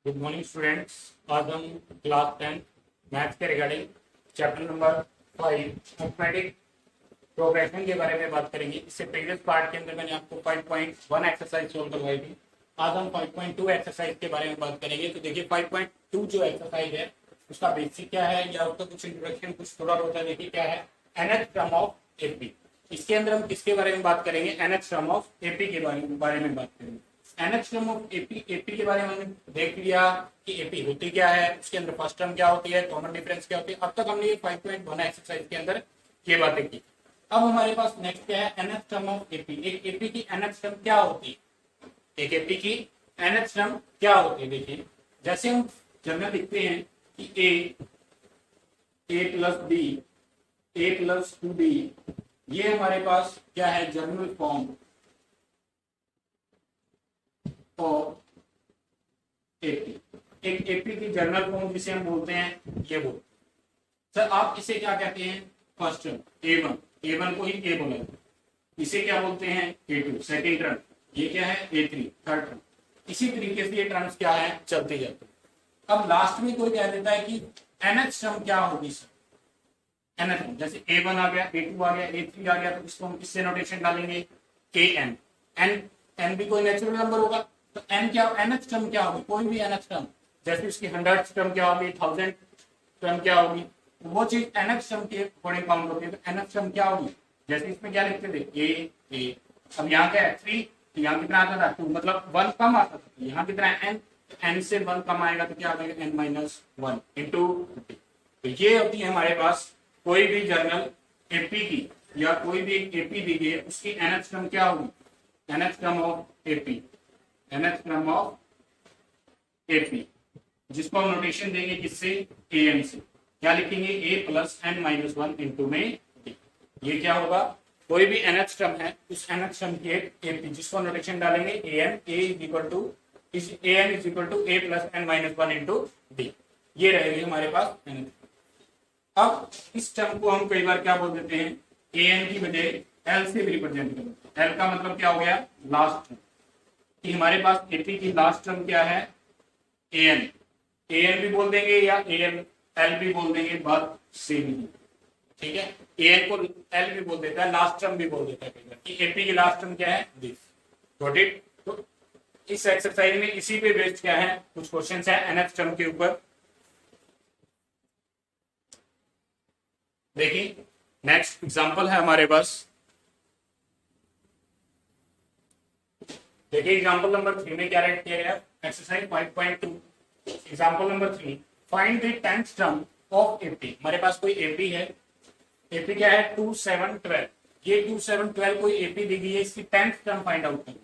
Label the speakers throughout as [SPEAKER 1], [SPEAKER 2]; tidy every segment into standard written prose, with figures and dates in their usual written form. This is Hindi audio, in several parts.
[SPEAKER 1] Good morning students. आज हम क्लास 10 मैथ्स के regarding chapter number 5 mathematic progression के बारे में बात करेंगे। इससे प्रीवियस पार्ट के अंदर मैंने आपको 5.1 एक्सरसाइज सोल्व करवाई थी। आज हम 5.2 एक्सरसाइज के बारे में बात करेंगे। तो देखिए 5.2 जो एक्सरसाइज है उसका बेसिक क्या है या उसका कुछ इंट्रोडक्शन कुछ थोड़ा बहुत है। देखिए क्या है, nth टर्म ऑफ एपी। इसके अंदर हम किसके बारे में बात करेंगे? nth टर्म ऑफ एपी के बारे में बात करेंगे। nth term of AP AP के बारे में हमने देख लिया कि एपी होती क्या है, उसके अंदर फर्स्ट टर्म क्या होती है, कॉमन डिफरेंस क्या होती है। अब तक हमने ये 5.1 एक्सरसाइज के अंदर ये बातें की। अब हमारे पास नेक्स्ट क्या है, nth टर्म ऑफ एपी। एक एपी की nth टर्म क्या होती है? एक एपी की nth टर्म क्या होती है? देखिए जैसे हम जनरल लिखते हैं कि ए प्लस बी, ए प्लस 2b, ये हमारे पास क्या है, जनरल फॉर्म ऑफ एपी। एक एपी की जनरल फॉर्म जिसे हम बोलते हैं ये वो। सर आप इसे क्या कहते हैं? फर्स्ट टर्म ए1, ए1 को ही ए बोला। इसे क्या बोलते हैं? A2 second term. ये क्या है? A3 third term. इसी तरीके से ये टर्म्स क्या है, चलते जाते। अब लास्ट में कोई कह देता है कि nth टर्म क्या होगी सर? nth टर्म जैसे a1 आ गया, a2 आ गया, a3 आ गया, तो इसको हम किससे नोटेशन डालेंगे? kn। n भी कोई नेचुरल नंबर होगा, तो n क्या, nth टर्म क्या होगी? कोई भी nth टर्म, जैसे उसकी 100th टर्म क्या होगी, 1000 टर्म क्या होगी, वो चीज nth टर्म के अकॉर्डिंग काउंट होती है। तो nth टर्म क्या होगी? जैसे इसमें क्या लिखते थे, a। अब यहाँ क्या है 3, तो यहाँ कितना आता था 2, मतलब 1 कम आता था। यहाँ कितना है n, n से 1 कम आएगा तो क्या आ जाएगा n माइनस 1 इंटू। तो ये होती है हमारे पास कोई भी जर्नल एपी की या कोई भी एपी दी गई है, उसकी nth टर्म क्या होगी? nth term of AP, nth term of AP, जिसको हम नोटेशन देंगे किससे? an से। क्या लिखेंगे? a plus n minus 1 into में d। ये क्या होगा? कोई भी nth टर्म है, उस nth टर्म की एक एपी जिसको नोटेशन डालेंगे an, a is equal to an is equal to a plus n minus 1 into d. ये रहेगी हमारे पास nth। अब इस टर्म को हम कई बार क्या बोल देते हैं, an की बजाय l से भी रिप्रेजेंट करते हैं। l का मतलब क्या हो गया? Last term. कि हमारे पास एपी की लास्ट टर्म क्या है? an। an भी बोल देंगे या an l भी बोल देंगे, बात सेम ही। ठीक है, an को l भी बोल देता है, लास्ट टर्म भी बोल देता है कई बार कि एपी की लास्ट टर्म क्या है? दिस। Got it. तो इस एक्सरसाइज में इसी पे बेस्ड क्या है, कुछ क्वेश्चंस है nth टर्म के ऊपर। देखिए नेक्स्ट एग्जांपल है हमारे पास। देखिए एग्जांपल नंबर 3 में क्या राइट किया गया, exercise 5.2। Example number 3, find the 10th term of AP. हमारे पास कोई एपी है, एपी क्या है? 2 7 12। ये 2 7 12 कोई एपी दी गई है, इसकी 10th टर्म फाइंड आउट करें।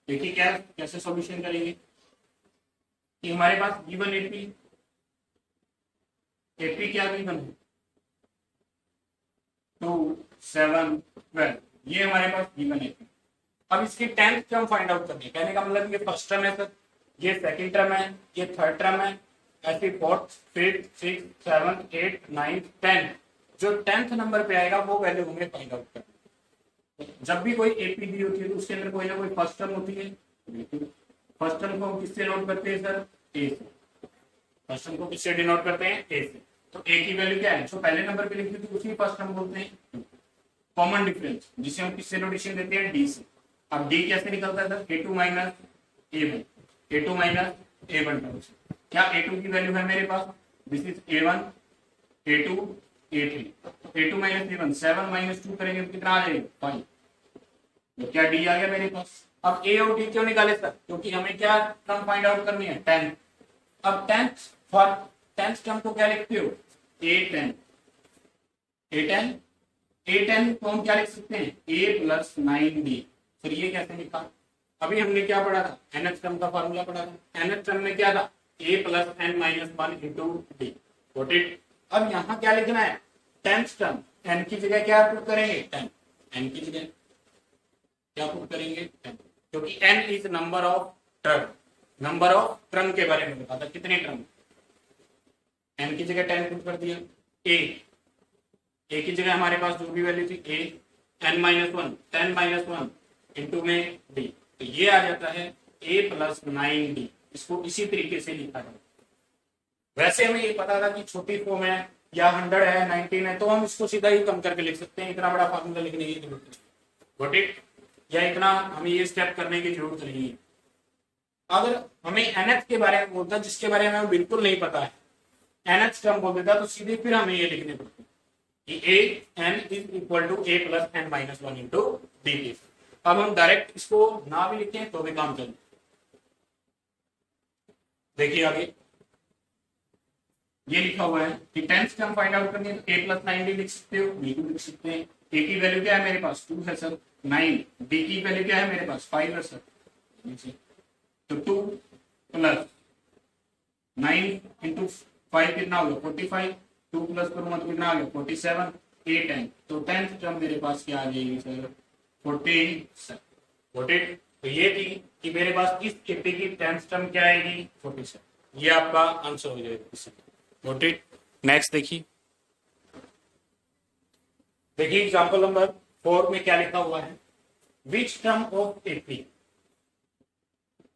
[SPEAKER 1] देखिए क्या कैसे सॉल्यूशन करेंगे कि हमारे पास गिवन एपी, एपी क्या गिवन है? 2 7 12, ये हमारे पास गिवन एपी। अब इसकी 10th टर्म फाइंड आउट करनी है। कहने का मतलब ये फर्स्ट टर्म है सर, ये सेकंड टर्म है, ये थर्ड टर्म है, ऐसे fourth, fifth, six, seventh, eight, ninth, 10th। जो 10th नंबर पे आएगा वो वैल्यू हमें फाइंड आउट करनी है। जब भी कोई एपी दी होती है तो उसके अंदर कोई ना कोई फर्स्ट टर्म होती है। फर्स्ट टर्म को हम किससे नोट करते हैं सर? ए से। फर्स्ट टर्म को किससे डिनोट करते हैं? ए से। तो ए की वैल्यू क्या है? जो पहले नंबर पे लिखी थी उसी फर्स्ट टर्म बोलते हैं। कॉमन डिफरेंस जिसे हम किससे नोटेशन देते हैं? डी से। अब डी कैसे निकलता है sir? a2 minus a1, a2 minus a1 term से। क्या a2 की वैल्यू है मेरे पास? This is a1, a2, a3। a2 minus a1, 7 minus 2 करेंगे तो कितना आ जाएगा? 5। तो क्या डी आ गया मेरे पास। अब a और d क्यों निकाले सर? क्योंकि हमें क्या टर्म फाइंड आउट करनी है? 10। अब 10th टर्म को क्या लिखते हो? a10, a10, a10 को हम क्या लिख सकते हैं? a plus 9d। फिर ये कैसे लिखा? अभी हमने क्या पढ़ा था? nth टर्म का फार्मूला पढ़ा था। nth टर्म में क्या था? a plus n minus 1 into D. Got it. अब यहाँ क्या लिखना है? 10th टर्म, n की जगह क्या पुट करेंगे? 10। n की जगह क्या पुट करेंगे? 10, क्योंकि n is number of term. Number of term के बारे में बता था, कितने टर्म। n की जगह 10 पुट कर दिया। a की जगह हमारे पास जो भी वैल्यू थी a, n minus 1, 10 minus 1 into में डी। तो ये आ जाता है a प्लस 9d। इसको इसी तरीके से लिखा जाए। वैसे हमें ये पता था कि छोटी फॉर्म है या 100 है 19 है, तो हम इसको सीधा ही कम करके लिख सकते हैं, इतना बड़ा फार्मूला लिखने की जरूरत नहीं। Got it? या इतना हमें ये स्टेप करने की जरूरत नहीं है। अगर हमें nth के बारे में बोलता जिसके बारे में हमें बिल्कुल नहीं पता है, nth टर्म बोल देता, तो सीधे फिर हमें ये लिखने पड़ते कि a n is equal to a plus n minus 1 into dt। अब हम डायरेक्ट इसको ना भी लिखें तो भी काम चले। देखिए आगे ये लिखा हुआ है कि 10th टर्म फाइंड आउट करनी है तो a प्लस 9 भी लिख सकते हो, b भी लिख सकते हैं। a की वैल्यू क्या है मेरे पास 2 है सर, 9। b की वैल्यू क्या है मेरे पास 5 है सर, तो 2 प्लस 9 इंटू 5 कितना हो गया 45, 2 प्लस करूंगा तो कितना आ गया 47, 8 है, तो 10th टर्म मेरे पास क्या आ जाएगी सर 47। Got it? तो ये थी कि मेरे पास इस एपी की 10th टर्म क्या आएगी 47। ये आपका आंसर हो जाएगा। Got it? नेक्स्ट देखिए, देखिए एग्जांपल नंबर 4 में क्या लिखा हुआ है, which term of AP,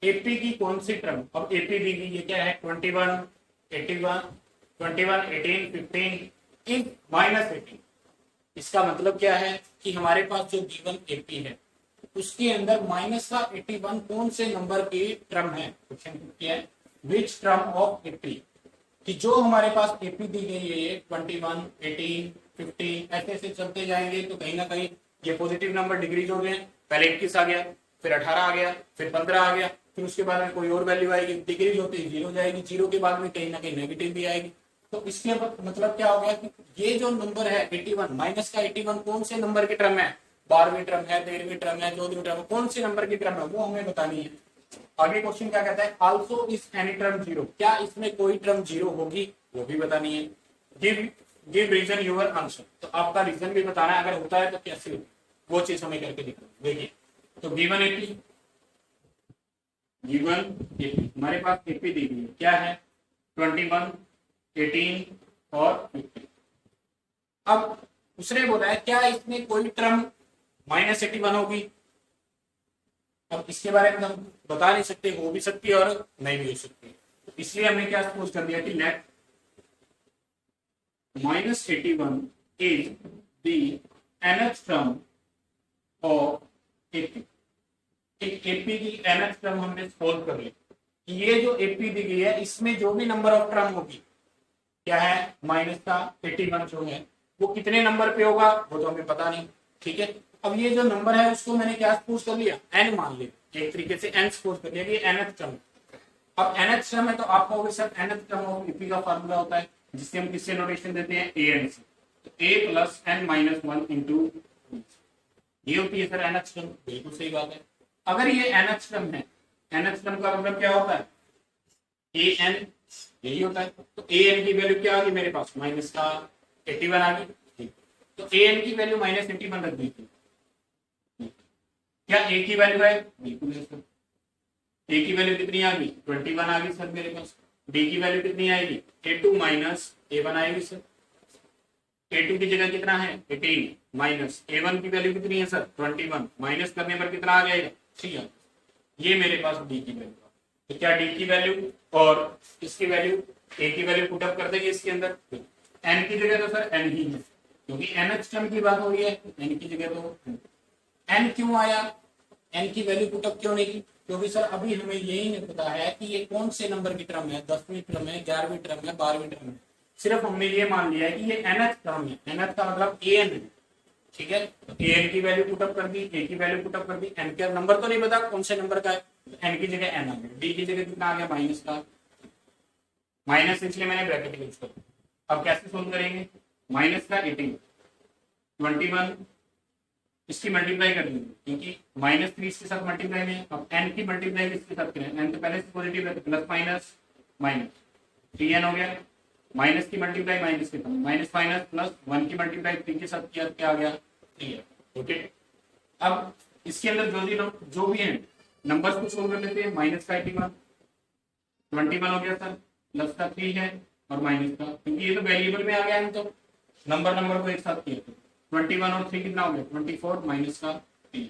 [SPEAKER 1] AP की कौन सी टर्म। अब एपी दी गई ये क्या है 21, 81, 21, 18, 15 इन माइनस 18। इसका मतलब क्या है कि हमारे पास जो गिवन एपी है उसके अंदर माइनस का 81 कौन से नंबर की टर्म है। क्वेश्चन क्या है, विच टर्म ऑफ एपी, कि जो हमारे पास एपी दी गई है 21, 18, 15 ऐसे ऐसे चलते जाएंगे तो कहीं ना कहीं ये पॉजिटिव नंबर डिक्रीज हो गए। पहले 21 आ गया, फिर 18 आ गया, फिर 15 आ गया, फिर उसके बाद में कोई और वैल्यू आएगी, डिक्रीज होती है 0 जाएगी, 0 के बाद में कहीं ना कहीं नेगेटिव भी आएगी। तो इसके मतलब क्या हो गया कि ये जो नंबर है 81 माइनस का 81 कौन से नंबर की टर्म है, 12वीं टर्म है, 13वीं टर्म है, 14वीं टर्म है, कौन सी नंबर की टर्म है वो हमें बतानी है। आगे क्वेश्चन क्या कहता है, आल्सो इज एनी टर्म 0, क्या इसमें कोई टर्म 0 होगी वो भी बतानी है। गिव रीजन योर आंसर, तो आपका रीजन भी बताना है, अगर होता है तो कैसे वो चीज हमें करके दिखाओ। देखिए तो गिवन एपी, गिवन एपी हमारे पास एपी दी गई है क्या है 21, 18 और 15। अब उसने बोला है क्या इसमें कोई टर्म -81 होगी। अब इसके बारे में हम बता नहीं सकते, हो भी सकती है और नहीं भी हो सकती, इसलिए हमने क्या सपोज कर दिया कि let -81 is the nth term of AP. एक एपी की nth टर्म हमने सपोज कर ली, ये जो एपी दी गई है इसमें जो भी नंबर ऑफ टर्म होगी क्या है माइनस का 81 जो है वो कितने नंबर पे होगा वो तो हमें पता नहीं। ठीक है, अब ये जो नंबर है उसको मैंने क्या सपोज कर लिया n मान लिया, एक तरीके से n सपोज कर लिया कि nth टर्म। अब nth टर्म है तो आपका होगा sir nth term of AP का फार्मूला होता है जिससे हम किससे नोटेशन देते हैं an से, तो a plus n minus 1 into ये होती है सर nth टर्म। बिल्कुल सही बात है, अगर ये nth टर्म है, nth टर्म का मतलब क्या होता है an, यही होता है। तो an की वैल्यू क्या आ गई मेरे पास माइनस का 81 आ गई, तो an की वैल्यू -81 रख दी थी। क्या a की वैल्यू है बिल्कुल है सर, a की वैल्यू कितनी आ गई 21 आ गई सर मेरे पास। b की वैल्यू कितनी आएगी a2 माइनस a1 आएगी सर, a2 की जगह कितना है 18 माइनस a1 की वैल्यू कितनी है सर 21, माइनस करने पर कितना आ जाएगा 3 आ। ये मेरे पास d की वैल्यू, तो क्या d की वैल्यू और इसकी वैल्यू a की वैल्यू पुटअप कर देंगे इसके अंदर। n की जगह तो सर n ही है क्योंकि nth टर्म की बात हो रही है, n की जगह तो n क्यों आया, n की वैल्यू पुटअप क्यों नहीं की, क्योंकि सर अभी हमें यही नहीं पता है कि ये कौन से नंबर की टर्म है, 10वीं टर्म है, 11वीं टर्म है, 12वीं टर्म है। सिर्फ हमने ये मान लिया है कि ये nth टर्म है, nth का मतलब an है। ठीक है, तो an की वैल्यू पुटअप कर दी, a की वैल्यू पुटअप कर दी, n का नंबर तो नहीं पता कौन से नंबर का है, तो n की जगह n आ गया, d की जगह कितना आ गया माइनस का, माइनस इसलिए मैंने ब्रैकेट यूज कर। अब कैसे सोल्व करेंगे, माइनस का 18, 21 इसकी मल्टीप्लाई कर लेंगे क्योंकि -3 इसके साथ मल्टीप्लाई में, अब n की मल्टीप्लाई इसके साथ करें, n तो पहले से पॉजिटिव है प्लस माइनस माइनस 3n हो गया, माइनस की मल्टीप्लाई माइनस के साथ माइनस माइनस प्लस 1 की मल्टीप्लाई 3 के साथ किया क्या आ गया 3। ओके, अब इसके अंदर जो भी है नंबर्स को सोल्व कर लेते हैं, माइनस का 81 21 हो गया सर, प्लस का 3 है और माइनस का, क्योंकि ये तो वेरिएबल में आ गया है तो नंबर को एक साथ किया तो 21 और 3 कितना हो गया 24 माइनस का 3,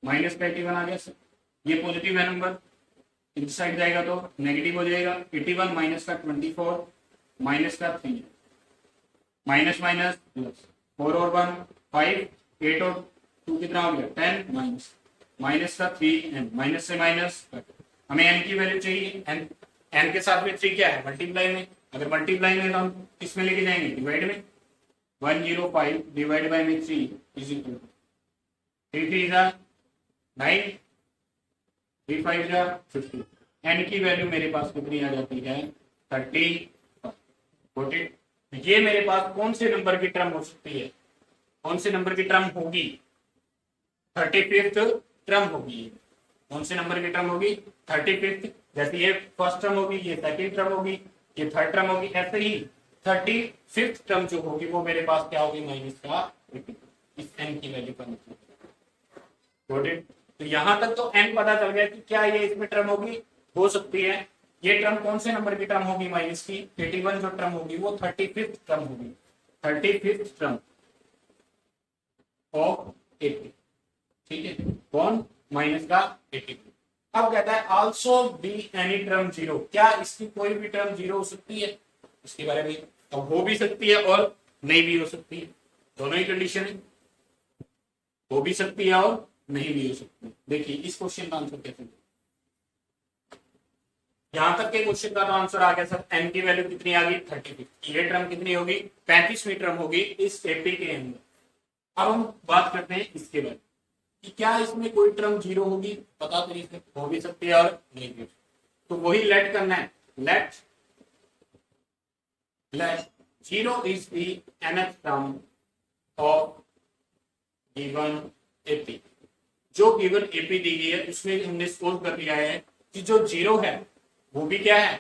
[SPEAKER 1] माइनस का 81 आ गया सर, ये पॉजिटिव है नंबर, इस साइड जाएगा तो नेगेटिव हो जाएगा। 81 माइनस का 24 माइनस का 3 माइनस माइनस प्लस 4 और 1 5 8 और 2 कितना हो गया 10 माइनस माइनस का 3 एन माइनस से माइनस हमें एन की वैल्यू चाहिए। एन एन के साथ में 3 क्या है मल्टीप्लाई में, अगर मल्टीप्लाई में तो हम किसमें लेके जाएंगे डिवाइड में। 105 डिवाइड बाय में 3 इज इक्वल टू 3 3 जा 9 3 5 जा 50। एन की वैल्यू मेरे पास कितनी आ जाती है 30 40। ये मेरे पास कौन से नंबर की टर्म हो सकती है, कौन से नंबर की टर्म होगी 35th टर्म होगी। कौन से नंबर की टर्म होगी 35th। जैसे ये फर्स्ट टर्म होगी, ये सेकंड टर्म होगी, ये थर्ड टर्म होगी, ऐसे ही 35th टर्म जो होगी वो मेरे पास क्या होगी माइनस का इस एन की वैल्यू पर। तो यहां तक तो एन पता चल गया कि क्या ये इसमें टर्म होगी, हो सकती है। ये टर्म कौन से नंबर की टर्म होगी माइनस की 81 जो टर्म होगी वो 35th टर्म होगी, 35th टर्म ऑफ 80। ठीक है कौन माइनस का 80। अब कहता है also be any term zero, क्या इसकी कोई भी टर्म जीरो हो सकती है, इसके बारे में अब हो भी सकती है और नहीं भी हो सकती है, दोनों ही कंडीशन है, हो भी सकती है और नहीं भी हो सकती। देखिए इस क्वेश्चन का आंसर कैसे, यहां तक के क्वेश्चन का तो आंसर आ गया सर। एन की वैल्यू कितनी आ गई 35, ये टर्म कितनी होगी 35वीं टर्म होगी इस एपी के अंदर। अब हम बात करते हैं इसके बारे में कि क्या इसमें कोई टर्म जीरो होगी, पता तरीके से हो भी सकती है और नहीं भी हो सकती। तो वही लेट करना है, let zero is the nth term of given AP. जो गिवन एपी दी गई है उसमें हमने सोल्व कर लिया है कि जो जीरो है वो भी क्या है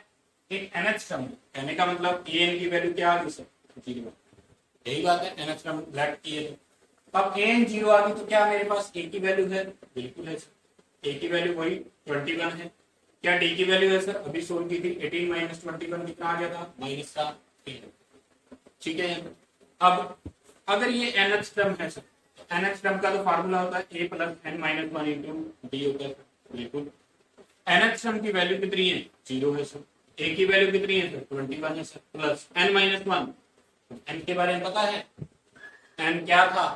[SPEAKER 1] एक nth टर्म। कहने का मतलब एन की वैल्यू क्या आ गई सर जीरो, यही बात है nth टर्म लेट की है। अब एन जीरो आ गई तो क्या मेरे पास ए की वैल्यू है, बिल्कुल है सर। ए की वैल्यू वही 21 है। क्या डी की वैल्यू है सर, अभी सोल्व की थी 18 माइनस 21 कितना आ गया था माइनस का 3। ठीक है अब अगर ये nth टर्म है सर, nth टर्म का तो फार्मूला होता है a plus n minus 1 into d होता है बिल्कुल। nth टर्म की वैल्यू कितनी है जीरो है सर, a की वैल्यू कितनी है सर 21 है sir, plus n minus 1 n के बारे में पता है n क्या था,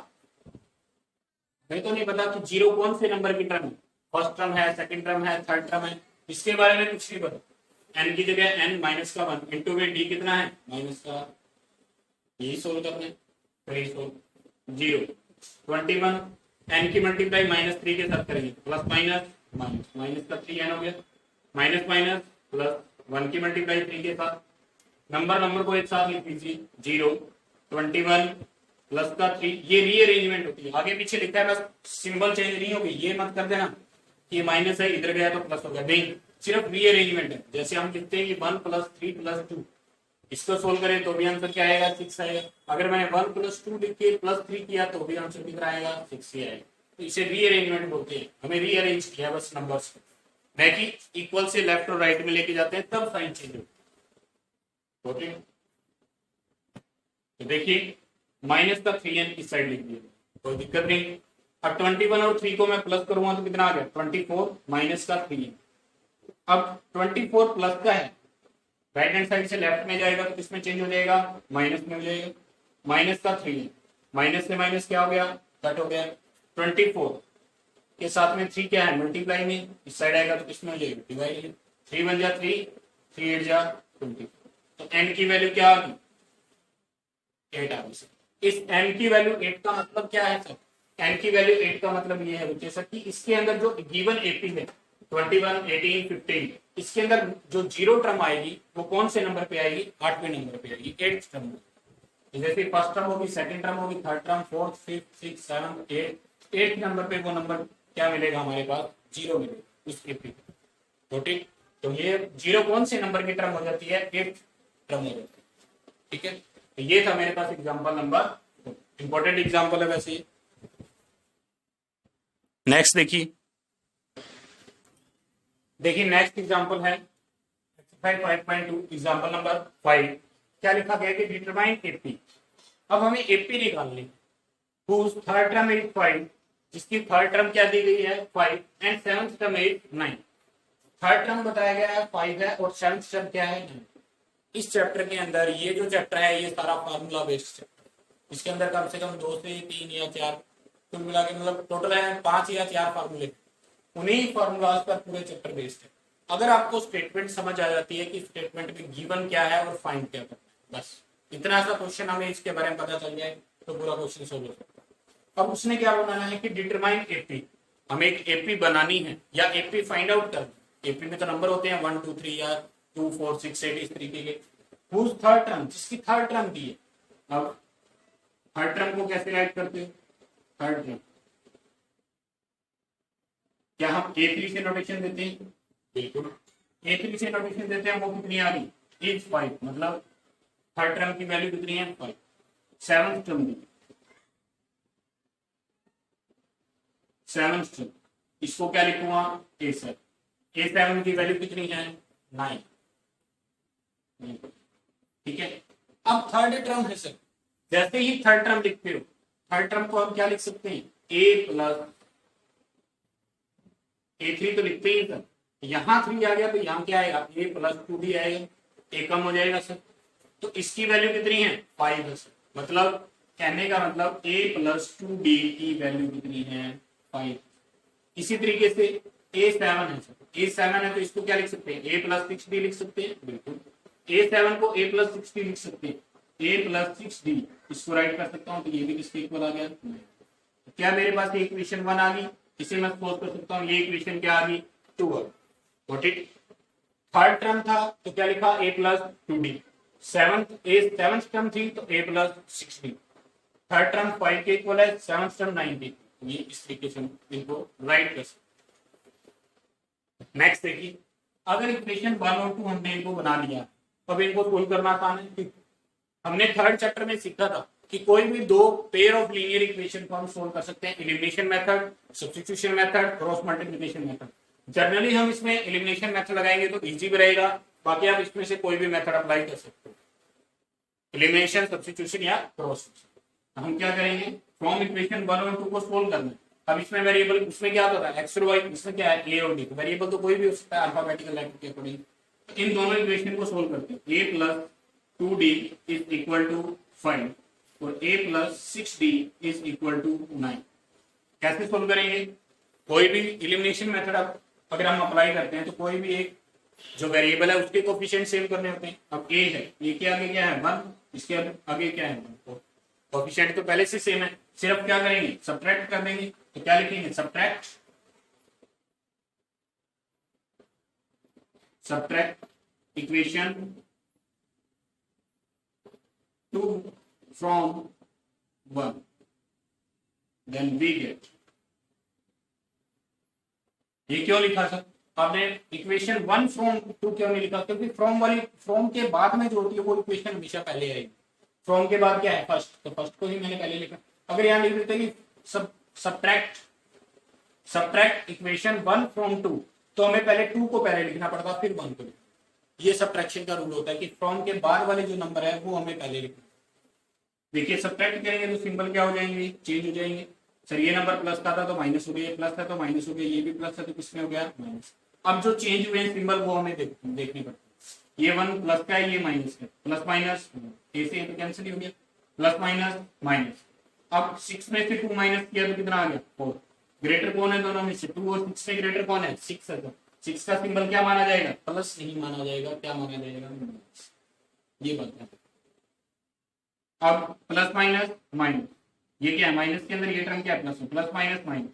[SPEAKER 1] नहीं तो नहीं पता कि जीरो कौन से नंबर की टर्म है, फर्स्ट टर्म है सेकंड टर्म है थर्ड टर्म है, इसके बारे में कुछ नहीं पता। n की जगह n माइनस का 1 इंटू में डी कितना है माइनस का, यही सोल्व करना है तो यही सोल्व। जीरो 21 n की मल्टीप्लाई माइनस 3 के साथ करेंगे, प्लस माइनस माइनस माइनस का 3n हो गया, माइनस माइनस प्लस 1 की मल्टीप्लाई 3 के साथ, नंबर को एक साथ लिख लीजिए 0 21 प्लस का 3, ये रीअरेंजमेंट होती है, आगे पीछे लिखा है बस सिंबल चेंज नहीं होगी, ये मत कर देना ये माइनस है इधर गया तो प्लस हो गया, नहीं सिर्फ रीअरेंजमेंट है। जैसे हम लिखते हैं कि 1 प्लस 3 प्लस 2, इसको सोल्व करें तो भी आंसर क्या आएगा 6 आएगा। अगर मैंने 1 प्लस 2 लिख के प्लस 3 किया तो भी आंसर कितना आएगा 6 ही आएगा। तो इसे रीअरेंजमेंट बोलते हैं, हमें रीअरेंज किया बस नंबर्स, नहीं कि इक्वल से लेफ्ट और राइट में लेके जाते हैं तब साइन चेंज होती है। तो देखिए माइनस का 3n इस साइड लिख दिया, कोई दिक्कत नहीं। अब 21 और 3 को मैं प्लस करूंगा तो कितना आ गया 24 माइनस का 3n। अब 24 प्लस का है, राइट हैंड साइड से लेफ्ट में जाएगा तो किसमें चेंज हो जाएगा माइनस में हो जाएगा, माइनस का 3n, माइनस से माइनस क्या हो गया कट हो गया। 24 के साथ में 3 क्या है मल्टीप्लाई में, इस साइड आएगा तो किसमें हो जाएगा डिवाइड, 3 1 जा 3 3 8 जा 20। तो n की वैल्यू क्या आ गई 8 आ गई। इस n की वैल्यू 8 का मतलब क्या है सर, n की वैल्यू 8 का मतलब ये है बच्चे सर कि इसके अंदर जो गिवन एपी है 21 18 15, इसके अंदर जो जीरो टर्म आएगी वो कौन से नंबर पे आएगी 8वें नंबर पे आएगी, 8th टर्म। जैसे फर्स्ट टर्म होगी सेकंड टर्म होगी third term fourth fifth six seventh 8th number पे वो नंबर क्या मिलेगा हमारे पास जीरो मिलेगा उस एपी। तो ठीक, तो ये जीरो कौन से नंबर की टर्म हो जाती है 8th टर्म हो जाती है। ठीक है तो ये था मेरे पास एग्जांपल नंबर, इंपॉर्टेंट एग्जांपल है वैसे। नेक्स्ट देखिए नेक्स्ट एग्जांपल है एक्सरसाइज 5.2 एग्जांपल नंबर 5। क्या लिखा गया कि डिटरमाइन एपी। अब हमें एपी निकालनी whose थर्ड टर्म इज 5, जिसकी थर्ड टर्म क्या दी गई है 5 and seventh term is 9। Third term बताया गया है 5 है और सेवंथ टर्म क्या है। इस चैप्टर के अंदर ये जो चैप्टर है ये सारा फार्मूला बेस्ड चैप्टर, इसके अंदर कम से कम 2 से 3 या 4 कुल मिला के मतलब टोटल है 5 या 4 फार्मूले, उन्हीं फार्मूलाज पर पूरे चैप्टर बेस्ड है। अगर आपको स्टेटमेंट समझ आ जाती है कि स्टेटमेंट में गिवन क्या है और फाइंड क्या करना है, बस इतना सा क्वेश्चन हमें इसके बारे में पता चल जाए तो पूरा क्वेश्चन सोल्व हो सकता है। अब उसने क्या बनाना है कि डिटरमाइन एपी, हमें एक एपी बनानी है या एपी फाइंड आउट करना। एपी में तो नंबर होते हैं 1 2 3 या 2 4 6 8 इस तरीके के। हुज थर्ड टर्म, जिसकी थर्ड टर्म दी है। अब थर्ड टर्म को कैसे राइट करते हैं, थर्ड टर्म क्या हम A3 से नोटेशन देते हैं, बिल्कुल A3 से नोटेशन देते हैं। वो कितनी आ रही 5, मतलब थर्ड टर्म की वैल्यू कितनी है 5। सेवंथ टर्म दी, सेवंथ टर्म, इसको क्या लिखूंगा A7। A7 की वैल्यू कितनी है 9, ठीक है। अब थर्ड टर्म है सर, जैसे ही थर्ड टर्म लिखते हो, थर्ड टर्म को हम क्या लिख सकते हैं A प्लस A3 तो लिखते ही सर, यहां 3 आ गया तो यहाँ क्या आएगा A प्लस 2D आएगा, A कम हो जाएगा सर। तो इसकी वैल्यू कितनी है 5 है सर, मतलब कहने का मतलब A प्लस 2D की वैल्यू कितनी है 5। इसी तरीके से A7 है सर, A7 है तो इसको क्या लिख सकते हैं A प्लस 6D लिख सकते हैं, बिल्कुल A7 को A प्लस 6D लिख सकते हैं, A प्लस 6D इसको राइट कर सकता हूं तो ये भी किसके इक्वल आ गया। तो क्या मेरे पास इक्वेशन 1 आ गई, इसे मैं सपोज कर सकता हूँ ये इक्वेशन क्या आ गई 2। व्हाट इट थर्ड टर्म था तो क्या लिखा A plus 2D, seventh term थी तो A plus 6D, third term 5 के इक्वल है, सेवंथ टर्म 9 के, ये इस तरीके से इनको राइट कर सकते। नेक्स्ट देखिए, अगर इक्वेशन 1 और 2 हमने इनको बना लिया, अब इनको सोल्व करना आसान है। हमने थर्ड चैप्टर में सीखा था कि कोई भी दो पेयर ऑफ लीनियर इक्वेशन को हम सोल्व कर सकते हैं, elimination method, substitution method, cross multiplication method. Generally हम इसमें एलिमिनेशन मेथड लगाएंगे तो इजी भी रहेगा, बाकी आप इसमें से कोई भी मेथड अप्लाई कर सकते हो, एलिमिनेशन, सब्स्टिट्यूशन या क्रॉस। हम क्या करेंगे फ्रॉम इक्वेशन 1 और 2 को सोल्व करना है। अब इसमें वेरिएबल, उसमें क्या होता है एक्स और वाई, इसमें क्या है ए और डी, वेरिएबल तो कोई भी हो सकता है अल्फाबेटिकल रैंक के अकॉर्डिंग। तो इन दोनों इक्वेशन को सोल्व करते हैं। A plus 2d is equal to 5 और a plus 6d is equal to 9। कैसे सोल्व करेंगे, कोई भी एलिमिनेशन मेथड अगर हम अप्लाई करते हैं तो कोई भी एक जो वेरिएबल है उसके कोफिशिएंट सेम करने होते हैं। अब a है, a के आगे क्या है 1, इसके आगे क्या है 1, कोफिशिएंट तो पहले से सेम है, सिर्फ क्या करेंगे सब्ट्रैक्ट कर देंगे। तो क्या लिखेंगे subtract equation 2 from 1, then we get। ये क्यों लिखा सर आपने इक्वेशन 1 फ्रॉम 2 क्यों नहीं लिखा, क्योंकि फ्रॉम के बाद में जो होती है वो इक्वेशन हमेशा पहले आएगी। फ्रॉम के बाद क्या है फर्स्ट, तो फर्स्ट को ही मैंने पहले लिखा। अगर यहाँ लिख देते कि सब्ट्रैक्ट इक्वेशन 1 फ्रॉम 2, तो हमें पहले 2 को पहले लिखना पड़ता फिर 1 को। ये सब्ट्रैक्शन का रूल होता है कि फ्रॉम के बाद वाले जो नंबर है वो हमें पहले लिखना। देखिए सब्ट्रैक्ट करेंगे तो सिंबल क्या हो जाएंगे चेंज हो जाएंगे। सर ये नंबर प्लस का था तो माइनस हो गया, प्लस था तो माइनस हो गया, ये भी प्लस था तो किसमें हो गया माइनस। अब जो चेंज हुए सिंबल वो हमें देखनी पड़ती है। ये 1 प्लस का है, ये माइनस का, प्लस माइनस ए से तो कैंसिल ही हो गया, प्लस माइनस माइनस। अब 6 में से 2 माइनस किया तो कितना आ गया 4। ग्रेटर कौन है दोनों में से 2 और 6 से ग्रेटर कौन है 6 है, तो 6 का सिंबल क्या माना जाएगा प्लस नहीं माना जाएगा, क्या माना जाएगा माइनस। ये बात है। अब प्लस माइनस माइनस, ये क्या है माइनस के अंदर ये टर्म क्या है प्लस, प्लस माइनस माइनस,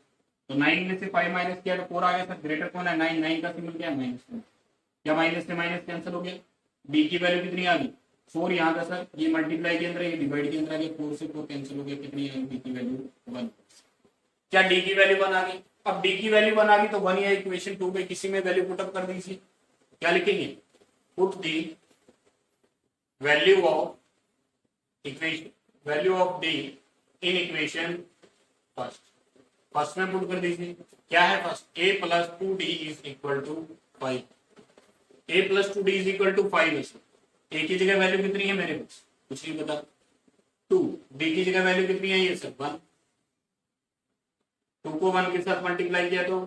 [SPEAKER 1] तो 9 में से 5 माइनस किया तो 4 आ गया सर। ग्रेटर कौन है 9, 9 का सिंबल क्या है माइनस, क्या माइनस से माइनस कैंसिल हो गया। डी की वैल्यू कितनी आ गई 4, यहाँ का सर ये मल्टीप्लाई के अंदर ये डिवाइड के अंदर आ गया, 4 से 4 कैंसिल हो गया, कितनी आई डी की वैल्यू 1। क्या डी की वैल्यू 1 आ गई। अब डी की वैल्यू 1 आ गई तो 1 या इक्वेशन 2 पे किसी में वैल्यू पुटअप कर दीजिए। क्या लिखेंगे put the value of equation, value of d in equation first में पुट कर दीजिए। क्या है first a plus 2d is equal to 5, a plus 2d is equal to 5 है। a की जगह वैल्यू कितनी है मेरे पास कुछ नहीं पता 2, d की जगह वैल्यू कितनी है ये सर 1, 2 को 1 के साथ मल्टीप्लाई किया तो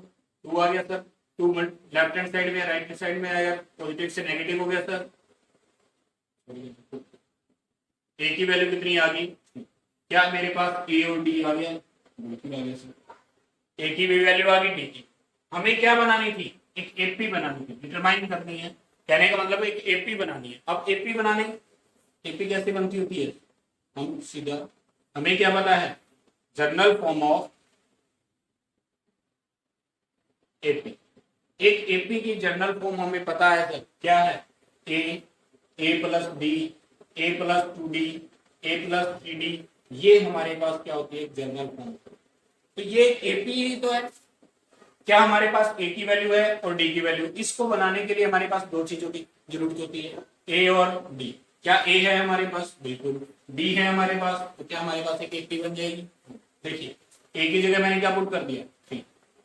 [SPEAKER 1] 2 आ गया sir, to left hand side में राइट हैंड साइड में आएगा, पॉजिटिव से नेगेटिव हो गया सर। ए की वैल्यू कितनी आ गई, क्या मेरे पास ए और डी आ गया, बिल्कुल आ गया सर। ए की भी वैल्यू आ गई, डी की। हमें क्या बनानी थी, एक एपी बनानी थी, डिटरमाइन करनी है, कहने का मतलब एक एपी बनानी है। अब एपी बनाने, एपी कैसे बनती होती है, हम सीधा, हमें क्या पता है, जनरल फॉर्म ऑफ एपी। एक एपी की जनरल फॉर्म हमें पता है सर, क्या है, a plus D, A plus 2d, A plus 3d, ये हमारे पास क्या होती है, जनरल फॉर्म। तो ये एपी ही तो है, क्या हमारे पास ए की वैल्यू है और डी की वैल्यू। इसको बनाने के लिए हमारे पास दो चीजों की जरूरत होती है, ए और डी। क्या ए है हमारे पास, बिल्कुल। डी है हमारे पास, तो क्या हमारे पास एक एपी बन जाएगी। देखिए ए की जगह मैंने क्या पुट कर दिया, 3।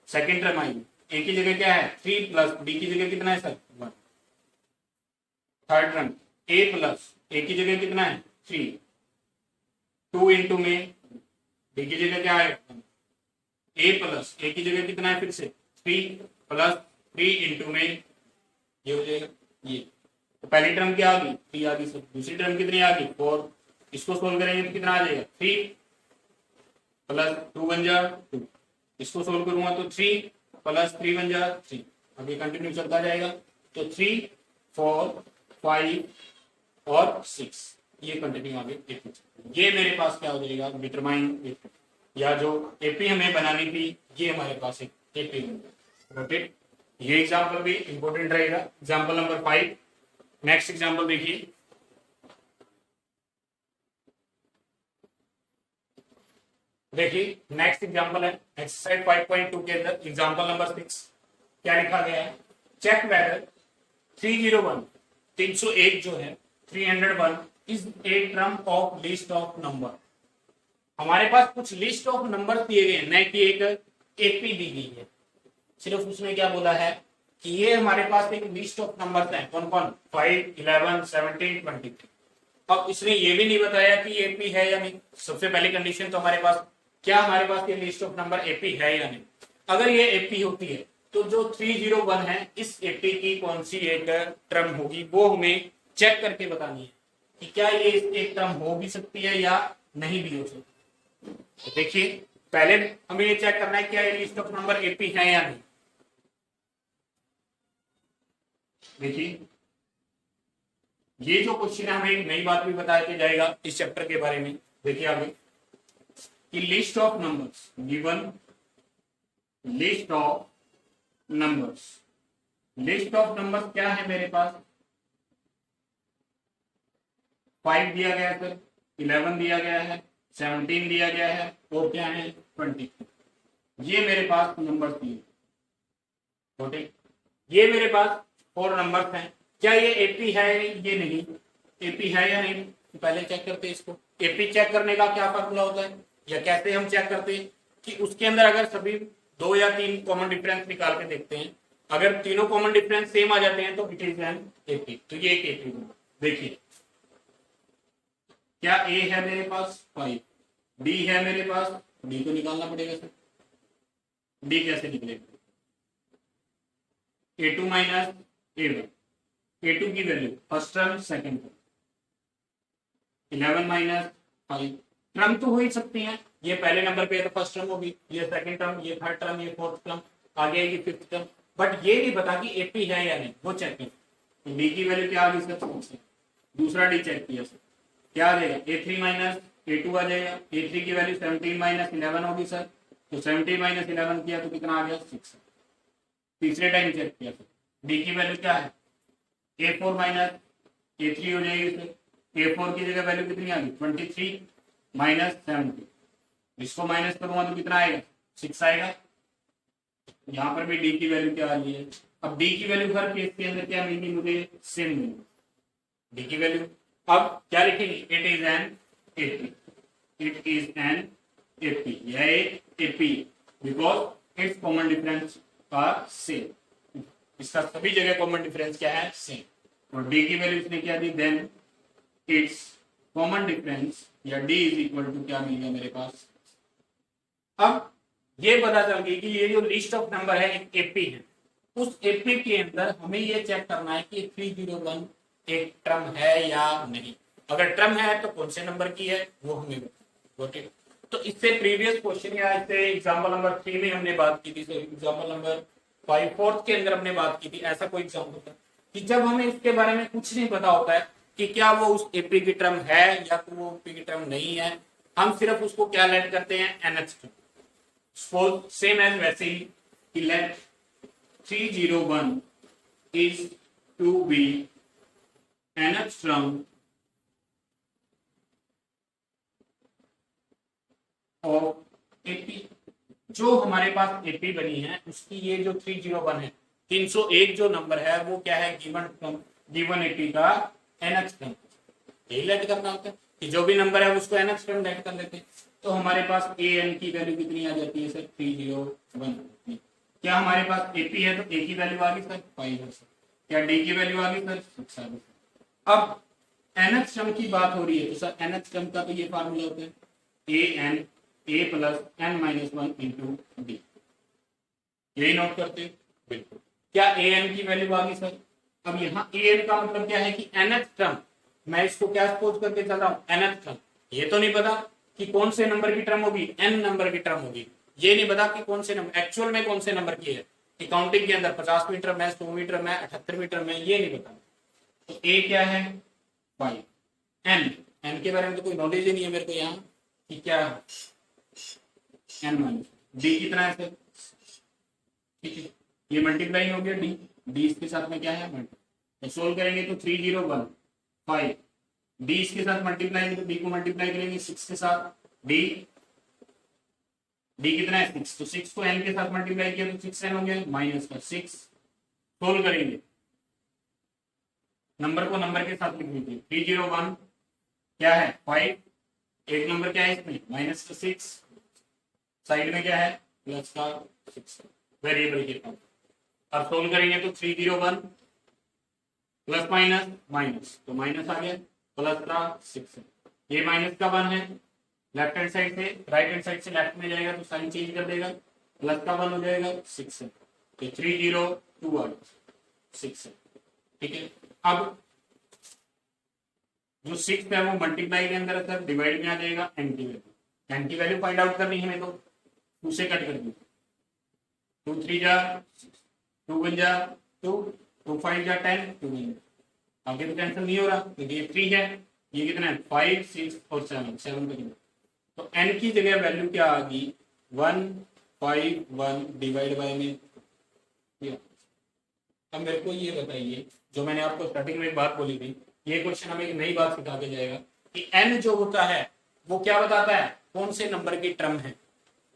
[SPEAKER 1] सेकेंड टर्म आएगी, ए की जगह क्या है 3 प्लस डी की जगह कितना है सर 1। थर्ड टर्म ए प्लस, ए की जगह कितना है 3, 2 इंटू में डी की जगह क्या है, ए प्लस, ए की जगह कितना है फिर से 3 प्लस 3 इंटू में ये हो जाएगा ये। तो पहली टर्म क्या आ गई 3 आ गई सर, दूसरी टर्म कितनी आ गई 4। इसको सोल्व करेंगे तो कितना आ जाएगा 3 प्लस 2 बन जा 2। इसको सोल्व करूंगा तो 3 प्लस 3 बन जा 3। अब ये कंटिन्यू चलता जाएगा, तो 3 4 5 और 6 ये कंटिन्यू आगे। ये मेरे पास क्या हो जाएगा, डिटरमाइन, या जो एपी हमें बनानी थी ये हमारे पास एक एपी नोटेड। ये एग्जांपल भी इंपॉर्टेंट रहेगा, एग्जांपल नंबर 5। नेक्स्ट एग्जांपल देखिए, देखिए नेक्स्ट एग्जांपल है एक्सरसाइज 5.2 के अंदर एग्जांपल नंबर 6। क्या लिखा गया है, चेक वेदर 301 301 जो है 301 is a term of list of number. हमारे पास कुछ लिस्ट ऑफ नंबर दिए गए हैं, न कि एक एपी दी गई है। सिर्फ उसमें क्या बोला है कि ये हमारे पास एक लिस्ट ऑफ नंबर्स हैं, कौन कौन 5 11 17 23। अब इसने ये भी नहीं बताया कि एपी है या नहीं। सबसे पहली कंडीशन तो हमारे पास क्या, हमारे पास ये लिस्ट ऑफ नंबर एपी है या नहीं। अगर ये एपी होती है तो जो 301 है इस एपी की कौन सी एक टर्म होगी, वो हमें चेक करके बतानी है कि क्या ये एक टर्म हो भी सकती है या नहीं भी हो सकती। तो देखिए पहले हमें ये चेक करना है क्या ये लिस्ट ऑफ नंबर एपी है या नहीं। देखिए ये जो क्वेश्चन है हमें एक नई बात भी बताया जाएगा इस चैप्टर के बारे में। देखिए आगे कि list of numbers given, list of numbers, list of numbers क्या है मेरे पास 5 दिया गया है सर, 11 दिया गया है, 17 दिया गया है और क्या है 20। ये मेरे पास नंबर दिए, ठीक। ये मेरे पास 4 नंबर्स हैं। क्या ये एपी है ये नहीं, एपी है या नहीं तो पहले चेक करते हैं इसको। एपी चेक करने का क्या फॉर्मूला होता है या कैसे हम चेक करते हैं कि उसके अंदर अगर सभी 2 या 3 कॉमन डिफरेंस निकाल के देखते हैं, अगर तीनों कॉमन डिफरेंस सेम आ जाते हैं तो इट इज एन एपी। तो ये एक एपी। देखिए क्या ए है मेरे पास 5, डी है मेरे पास, डी को निकालना पड़ेगा सर। डी कैसे निकलेगा, A2 माइनस A1, A2 की value first term second term, 11 minus 5। Term तो हो ही सकती हैं, ये पहले नंबर पे है तो फर्स्ट टर्म होगी, ये सेकंड टर्म, ये थर्ड टर्म, ये फोर्थ टर्म, आगे आएगी फिफ्थ टर्म। बट ये नहीं बता कि एपी है या नहीं, वो चेक करें। डी की वैल्यू क्या आ गई सर, दूसरा डी चेक किया सर, क्या आ जाएगा A3 माइनस A2 आ जाएगा। A3 की वैल्यू 17 माइनस 11 होगी सर, तो 17 माइनस 11 किया तो कितना आ गया 6। तीसरे टाइम चेक किया सर, डी की वैल्यू क्या है A4 माइनस A3 हो जाएगी सर। A4 की जगह वैल्यू कितनी आ गई 23 माइनस 70, इसको माइनस करूंगा तो कितना आएगा 6 आएगा। यहाँ पर भी डी की वैल्यू क्या आ रही है। अब डी की वैल्यू हर केस के अंदर क्या मिलेगी मुझे, सेम मिलेगी डी की वैल्यू। अब क्या लिखेंगे, it is an AP, it is an AP, यह एक AP because it's common difference are same. इसका सभी जगह कॉमन डिफरेंस क्या है सेम। और डी की वैल्यू इसने क्या दी, देन इट्स कॉमन डिफरेंस या डी इज इक्वल टू क्या मिल गया मेरे पास। अब ये पता चल गई कि ये जो लिस्ट ऑफ नंबर है एक एपी है। उस एपी के अंदर हमें ये चेक करना है कि 301 एक टर्म है या नहीं। अगर टर्म है तो कौन से नंबर की है वो हमें बताओ। तो इससे प्रीवियस क्वेश्चन या इससे एग्जांपल नंबर 3 में हमने बात की थी, एग्जांपल नंबर 5 फोर्थ के अंदर हमने बात की थी। ऐसा कोई एग्जांपल था कि जब हमें इसके बारे में कुछ नहीं पता होता है कि क्या वो उस एपी की टर्म है या तो वो एपी की टर्म नहीं है, हम सिर्फ उसको क्या लेट करते हैं, एनएच टर्म। सेम एज वैसे ही late 301 is to be nth term of AP। जो हमारे पास एपी बनी है उसकी ये जो 301 है, 301 जो नंबर है वो क्या है, गिवन एपी का nth टर्म। यही लेट करना होता है कि जो भी नंबर है उसको nth टर्म लेट कर लेते हैं। तो हमारे पास ए एन की वैल्यू कितनी आ जाती है सर, 301। क्या हमारे पास एपी है तो ए की वैल्यू आ गई सर 5 है सर। क्या डी की वैल्यू आ गई सर 6 आ गई। अब nth टर्म की बात हो रही है तो सर nth टर्म का तो ये फार्मूला होता है a plus n minus 1 into d. यही नोट करते हैं बिल्कुल। क्या ए एन की वैल्यू आ गई सर। अब यहाँ ए एन का मतलब क्या है कि nth टर्म, मैं इसको क्या सपोज करके चल रहा हूँ, nth टर्म। ये तो नहीं पता कि कौन से नंबर की टर्म होगी, n नंबर की टर्म होगी। ये नहीं पता कि कौन से नंबर एक्चुअल में कौन से नंबर की है, काउंटिंग के अंदर 50 मीटर में, 100 मीटर में, 78 मीटर में, ये नहीं पता। तो ए क्या है 5। एन के बारे में तो कोई नॉलेज ही नहीं है मेरे को यहाँ कि क्या है, एन माइनस डी कितना है सर, ठीक है। ये मल्टीप्लाई हो गया डी इसके साथ में क्या है मल्टीप्लाई। सोल्व करेंगे तो 301 5 डी इसके साथ मल्टीप्लाई, तो डी को मल्टीप्लाई करेंगे 6 के साथ। डी कितना है 6, तो 6 को n के साथ मल्टीप्लाई किया तो 6n हो गया माइनस का 6। सोल्व करेंगे, नंबर को नंबर के साथ लिख दीजिए। 301 क्या है 5, एक नंबर क्या है इसमें माइनस का 6, साइड में क्या है प्लस का 6 वेरिएबल के पास। अब सोल्व करेंगे तो 301 प्लस माइनस माइनस, तो माइनस आ गया, प्लस का 6 है। ये माइनस का 1 है, लेफ्ट हैंड साइड से राइट हैंड साइड से लेफ्ट में जाएगा तो साइन चेंज कर देगा, प्लस का 1 हो जाएगा 6 है। तो 302 आ 6 है, ठीक है। अब जो 6 है वो मल्टीप्लाई के अंदर सर डिवाइड में आ जाएगा एन की वैल्यू। एन की वैल्यू फाइंड आउट करनी है हमें, तो 2 से कट कर दी, 2 3 जा 2 1 जा 2 2 5 जा 10 2 1 आगे तो कैंसिल नहीं हो रहा, तो ये 3 है, ये कितना है 5 6 और 7 का। तो n की जगह वैल्यू क्या आ गई 151 डिवाइड बाय में। अब मेरे को ये बताइए, जो मैंने आपको स्टार्टिंग में एक बात बोली थी, ये क्वेश्चन हमें एक नई बात सिखा के जाएगा कि n जो होता है वो क्या बताता है, कौन से नंबर की टर्म है,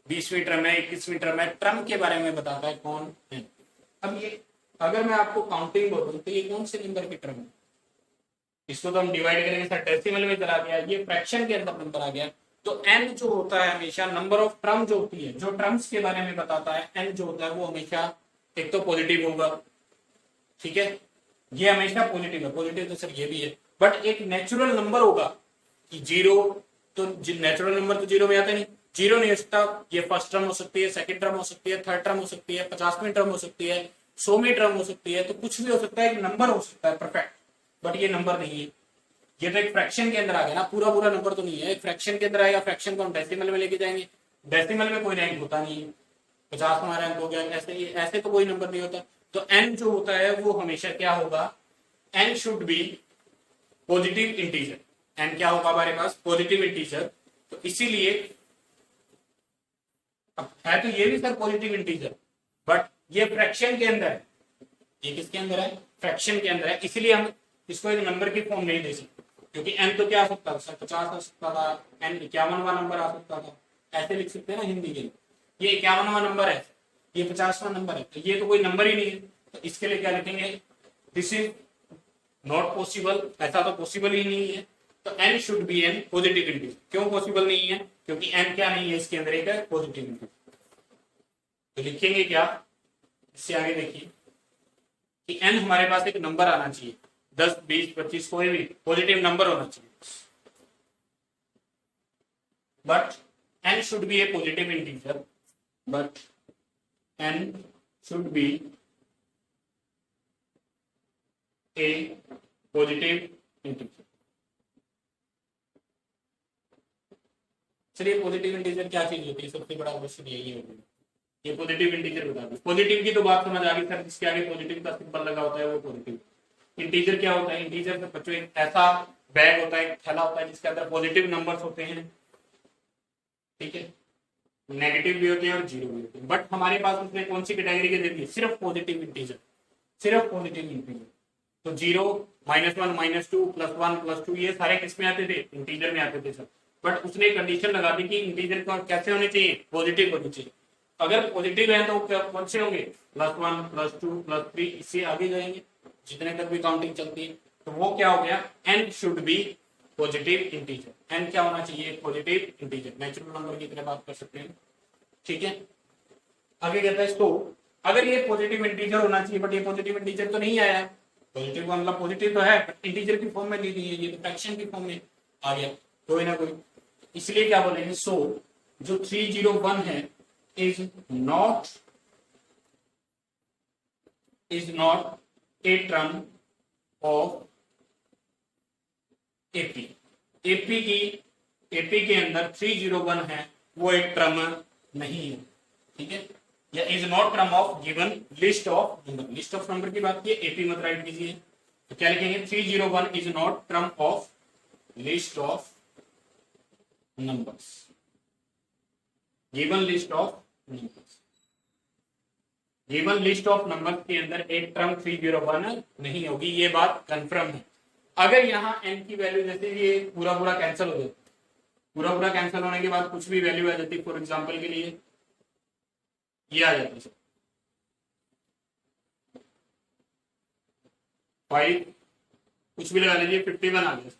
[SPEAKER 1] 20वीं टर्म है, 21वीं टर्म है, टर्म के बारे में बताता है कौन है। अब ये अगर मैं आपको काउंटिंग बोलूं तो ये कौन से नंबर की टर्म है, इसको तो हम डिवाइड करेंगे सर डेसिमल में चला गया, ये फ्रैक्शन के अंदर नंबर आ गया। तो n जो होता है हमेशा नंबर ऑफ टर्म जो होती है, जो टर्म्स के बारे में बताता है, n जो होता है वो हमेशा एक तो पॉजिटिव होगा, ठीक है, ये हमेशा पॉजिटिव है। पॉजिटिव तो सर ये भी है, बट एक नेचुरल नंबर होगा कि जीरो, तो नेचुरल नंबर तो जीरो में आता नहीं, जीरो नहीं हो सकता। ये फर्स्ट टर्म हो सकती है, सेकंड टर्म हो सकती है, थर्ड टर्म हो सकती है, 50वीं टर्म हो सकती है, 100वीं टर्म हो सकती है, तो कुछ भी हो सकता है, एक नंबर हो सकता है परफेक्ट, बट ये नंबर नहीं है। ये तो एक फ्रैक्शन के अंदर आ गया ना, पूरा पूरा नंबर तो नहीं है, एक फ्रैक्शन के अंदर आएगा। फ्रैक्शन को हम डेसिमल में लेके जाएंगे, डेसिमल में कोई रैंक होता नहीं है, 50 में रैंक हो गया, ऐसे तो कोई नंबर नहीं होता। तो n जो होता है वो हमेशा क्या होगा, n should B positive integer. n क्या होगा हमारे पास, पॉजिटिव इंटीजर। तो इसीलिए अब है तो ये भी सर पॉजिटिव इंटीजर, बट ये फ्रैक्शन के अंदर है, ये किसके अंदर है, फ्रैक्शन के अंदर है, इसीलिए हम इसको एक नंबर की फॉर्म नहीं दे सकते, क्योंकि n तो क्या आ सकता था सर, 50 आ सकता था, n 51वां नंबर आ सकता था, ऐसे लिख सकते हैं ना हिंदी के लिए। ये 51वां नंबर है, ये 50वां नंबर है, तो ये तो कोई नंबर ही नहीं है। तो इसके लिए क्या लिखेंगे, दिस इज नॉट पॉसिबल, ऐसा तो पॉसिबल ही नहीं है। तो n should be an positive integer. क्यों पॉसिबल नहीं है, क्योंकि n क्या नहीं है इसके अंदर, एक पॉजिटिव इंटीजर। तो लिखेंगे क्या, इससे आगे देखिए कि n हमारे पास एक नंबर आना चाहिए, 10 20 25 कोई भी पॉजिटिव नंबर होना चाहिए, but n should B A positive integer, but n should B A positive integer. चलिए पॉजिटिव इंटीजर क्या चीज होती है, सबसे बड़ा क्वेश्चन यही होगा, ये पॉजिटिव इंटीजर बता दो। पॉजिटिव की तो बात समझ आ गई सर, जिसके आगे पॉजिटिव का सिंबल लगा होता है वो पॉजिटिव। इंटीजर क्या होता है, इंटीजर तो बच्चों एक ऐसा बैग होता है, थैला होता है जिसके अंदर पॉजिटिव नंबर्स होते हैं, ठीक है, नेगेटिव भी होते हैं और जीरो भी होते हैं। बट हमारे पास उसने कौन सी कैटेगरी के दे दी, सिर्फ पॉजिटिव इंटीजर, सिर्फ पॉजिटिव इंटीजर। तो 0, -1, -2, +1, +2 ये सारे किस में आते थे, इंटीजर में आते थे सर। बट उसने कंडीशन लगा दी कि इंटीजर का कैसे होने चाहिए, पॉजिटिव होने चाहिए। अगर पॉजिटिव है तो कौन से होंगे, +1, +2, +3, इससे आगे जाएंगे जितने तक भी काउंटिंग चलती है। तो वो क्या हो गया, n should B positive integer. n क्या होना चाहिए, पॉजिटिव इंटीजर, नेचुरल नंबर की तरह बात कर सकते हैं, ठीक है। आगे कहता है तो अगर ये पॉजिटिव इंटीजर होना चाहिए, बट ये पॉजिटिव इंटीजर तो नहीं आया है, पॉजिटिव का मतलब पॉजिटिव तो है इंटीजर की फॉर्म में ली गई है, ये तो फ्रैक्शन की फॉर्म में आ गया कोई ना कोई, इसलिए क्या बोलेंगे, सो जो 301 है is not a term of AP. AP के अंदर 301 है वो एक टर्म नहीं है, ठीक है, या is not term of given list of number. List of number की बात की, एपी मत राइट कीजिए, तो क्या लिखेंगे, 301 is not term of list of numbers, given list of numbers. Given list of numbers के अंदर एक टर्म 301 नहीं होगी, ये बात कंफर्म है। अगर यहाँ n की वैल्यू जैसे ये पूरा पूरा कैंसिल हो जाए, पूरा पूरा कैंसिल होने के बाद कुछ भी वैल्यू आ जाती, फॉर एग्जांपल के लिए ये आ जाती है 5, कुछ भी लगा लीजिए, 51 आ गया।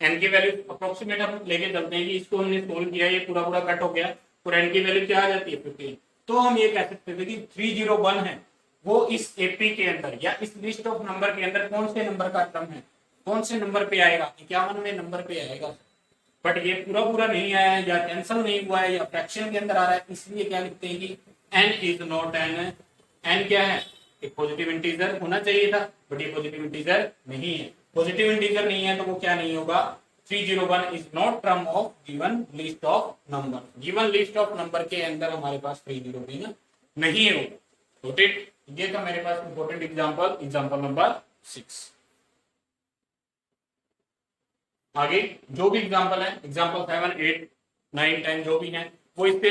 [SPEAKER 1] n की वैल्यू अप्रोक्सीमेट हम लेके चलते हैं कि इसको हमने सोल्व किया, ये पूरा पूरा कट हो गया और n की वैल्यू क्या आ जाती है, 15। तो हम ये कह सकते थे कि 301 है वो इस एपी के अंदर या इस लिस्ट ऑफ नंबर के अंदर कौन से नंबर का टर्म है, कौन से नंबर पे आएगा, 51वें नंबर पे आएगा। बट ये पूरा पूरा नहीं आया है, या कैंसिल नहीं हुआ है, या फ्रैक्शन के अंदर आ रहा है, इसलिए क्या लिखते हैं कि n is not an, n क्या है, एक पॉजिटिव इंटीजर होना चाहिए था, बट ये पॉजिटिव इंटीजर नहीं है। पॉजिटिव इंटीजर नहीं है तो वो क्या नहीं होगा, 301 is not term of given list of number. Given list of number के अंदर हमारे पास 301 नहीं होगा, नोट इट। ये था मेरे पास इंपॉर्टेंट एग्जांपल, एग्जांपल नंबर 6। आगे जो भी एग्जांपल है, एग्जांपल 7, 8, 9, 10 जो भी है वो इससे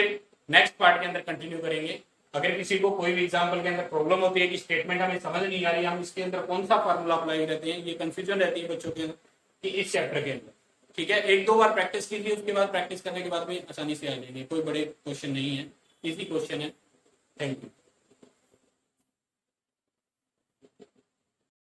[SPEAKER 1] नेक्स्ट पार्ट के अंदर कंटिन्यू करेंगे। अगर किसी को कोई भी एग्जांपल के अंदर प्रॉब्लम होती है कि स्टेटमेंट हमें समझ नहीं आ रही, हम इसके अंदर कौन सा फार्मूला अप्लाई रहते हैं, ये कंफ्यूजन रहती है बच्चों के अंदर कि इस चैप्टर के अंदर, ठीक है, 1-2 बार प्रैक्टिस कीजिए, उसके बाद प्रैक्टिस करने के बाद भी आसानी से आ जाएंगे, कोई बड़े क्वेश्चन नहीं है, इजी क्वेश्चन है। Thank you.